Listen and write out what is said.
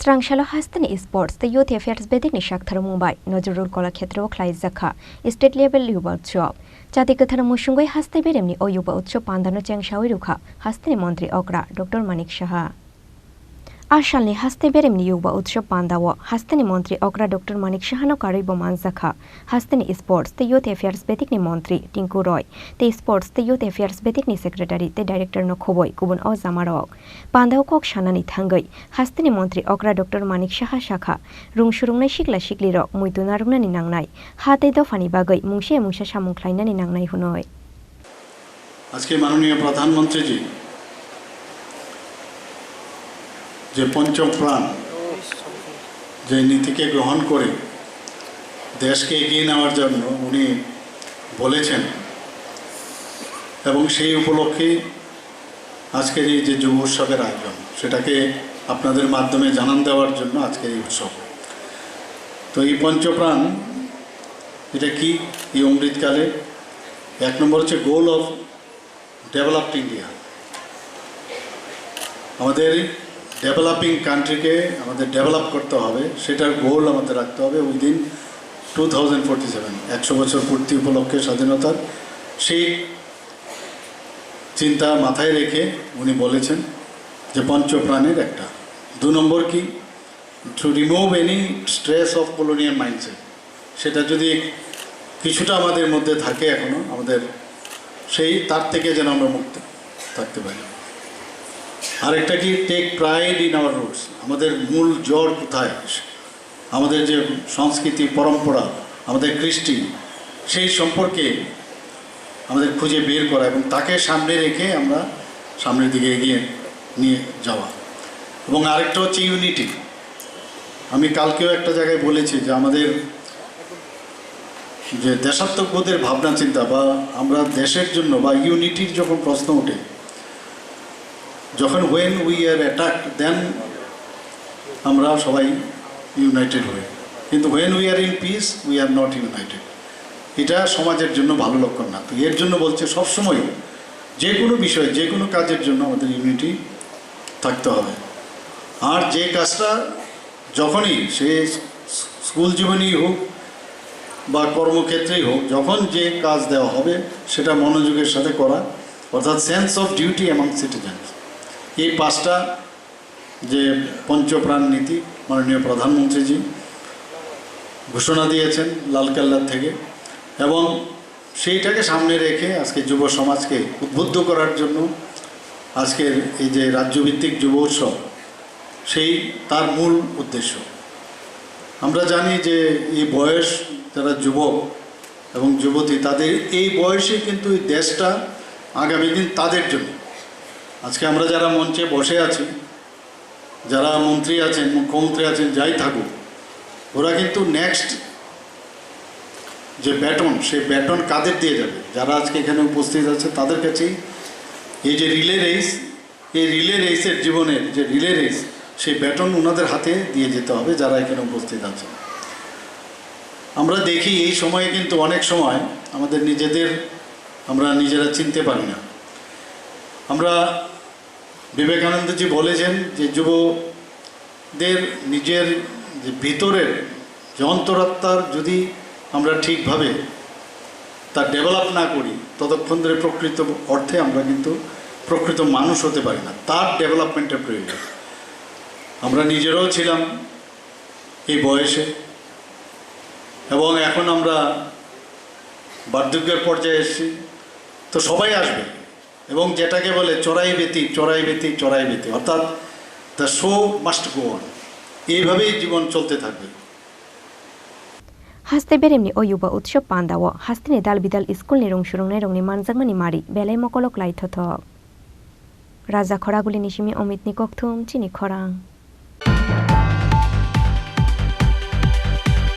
Srangsalo Hasteni Sports, the Youth Affairs Bedekni Saktharmung by Nojurul Khlaijakha Khlaijakha, State Level Yuva Utsav. Saktharmung Shungoi Hasteni Bedekni o Yuva Utsav Pandano Chengshawi Rukha, Hasteni Montri Okra, Dr. Manikshah. Ashalni Hasteni Bedekni Yuva Utsav Pandawo, Hasteni Montri Okra Dr. Manikshah no Karibo Manzakha, Hasteni Sports, the Youth Affairs Bedekni Montri, Tinku Roy, the Sports, the Youth Affairs Bedekni Secretary, the Director no Khoboi, Kubun o Zamarok, Pandao Kok Shanani Thangai, Hasteni Montri Okra Dr. Manikshah Shakha, Rung Shurungna Shikla Shikliro, Muitunaruna Ninangnai, Hate Dofani Bagai, Mungshe Musha Shamung Klaina Ninangnai Hunoi. আজকে মাননীয় প্রধানমন্ত্রীজি যে পঞ্চম প্রাণ যে নীতিকে গ্রহণ করে দেশকে এগিয়ে নেওয়ার জন্য উনি বলেছেন এবং সেই উপলক্ষে আজকের এই যে যুব উৎসবের আয়োজন সেটাকে আপনাদের মাধ্যমে জানান দেওয়ার জন্য আজকের এই উৎসব। তো এই পঞ্চপ্রাণ এটা কি এই অমৃতকালে এক নম্বর হচ্ছে গোল অফ ডেভেলপড ইন্ডিয়া। আমাদের ডেভেলপিং কান্ট্রিকে আমাদের ডেভেলপ করতে হবে, সেটার গোল আমাদের রাখতে হবে উইদিন 2047 100 বছর পূর্তি উপলক্ষে স্বাধীনতার। সেই চিন্তা মাথায় রেখে উনি বলেছেন যে পঞ্চপ্রাণের একটা। 2 নম্বর কি, to remove any stress of colonial mindset, সেটা যদি কিছুটা আমাদের মধ্যে থাকে এখনো আমাদের সেই তার থেকে যেন আমরা মুক্ত থাকতে পারি। আরেকটা কি, take pride in our roots, আমাদের মূল জড় কোথায়, আমাদের যে সংস্কৃতি পরম্পরা আমাদের কৃষ্টি সেই সম্পর্কে আমাদের খুঁজে বের করা এবং তাকে সামনে রেখে আমরা সামনের দিকে এগিয়ে নিয়ে যাওয়া। এবং আরেকটা হচ্ছে ইউনিটি। আমি কালকেও একটা জায়গায় বলেছি যে আমাদের যে দেশাত্মবোধের ভাবনা চিন্তা বা আমরা দেশের জন্য বা ইউনিটির যখন প্রশ্ন ওঠে, যখন when we are attacked then আমরা সবাই ইউনাইটেড হই, কিন্তু when we are in peace we are not united, এটা সমাজের জন্য ভালো লক্ষণ না। তো এর জন্য বলছে সবসময় যে কোনো বিষয় যে কোনো কাজের জন্য আমাদের ইউনিটি থাকতে হবে। আর যে কাজটা যখনই সে স্কুল জীবনেই হোক বা কর্মক্ষেত্রেই হোক, যখন যে কাজ দেওয়া হবে সেটা মনোযোগের সাথে করা, অর্থাৎ sense of duty among citizens. এই 5টা যে পঞ্চপ্রাণ নীতি মাননীয় প্রধানমন্ত্রীজি ঘোষণা দিয়েছেন লালকেল্লার থেকে, এবং সেইটাকে সামনে রেখে আজকে যুব সমাজকে উদ্বুদ্ধ করার জন্য আজকের এই যে রাজ্যভিত্তিক যুব উৎসব সেই তার মূল উদ্দেশ্য। আমরা জানি যে এই বয়স যারা যুবক এবং যুবতী তাদের এই বয়সে কিন্তু এই দেশটা আগামী দিন তাদের জন্য। আজকে আমরা যারা মঞ্চে বসে আছি, যারা মন্ত্রী আছেন মুখ্যমন্ত্রী আছেন যাই থাকুক, ওরা কিন্তু নেক্সট যে ব্যাটন সেই ব্যাটন কাদের দিয়ে যাবে, যারা আজকে এখানে উপস্থিত আছে তাদের কাছেই এই যে রিলে রেস, এই রিলে রেসের জীবনের যে রিলে রেস সেই ব্যাটন ওনাদের হাতে দিয়ে যেতে হবে যারা এখানে উপস্থিত আছে। আমরা দেখি এই সময়ে কিন্তু অনেক সময় আমাদের আমরা নিজেরা চিনতে পারি না। আমরা বিবেকানন্দজি বলেছেন যে যুবদের নিজের যে ভিতরের যে অন্তরাত্মার যদি আমরা ঠিকভাবে তা ডেভেলপ না করি ততক্ষণ ধরে প্রকৃত অর্থে আমরা কিন্তু প্রকৃত মানুষ হতে পারি না, তার ডেভেলপমেন্টের প্রয়োজন। আমরা নিজেরাও ছিলাম এই বয়সে এবং এখন আমরা বার্ধক্যের পর্যায়ে এসেছি, তো সবাই আসবে এবং যেটাকে বলে চড়াই বেতি চড়াই বেতি চড়াই বেতি, অর্থাৎ the show must go on, এইভাবেই জীবন চলতে থাকবে। Haste Bedekni o Yuva Utsav Pandawo, Hasteni Dal Bidal School ni Rung Shurung ni Manzangmani Mari, Belai Mokolok Lai Thothok. Raja Khoraguli Nishimi Omit Nikokthum, Chini Khorang.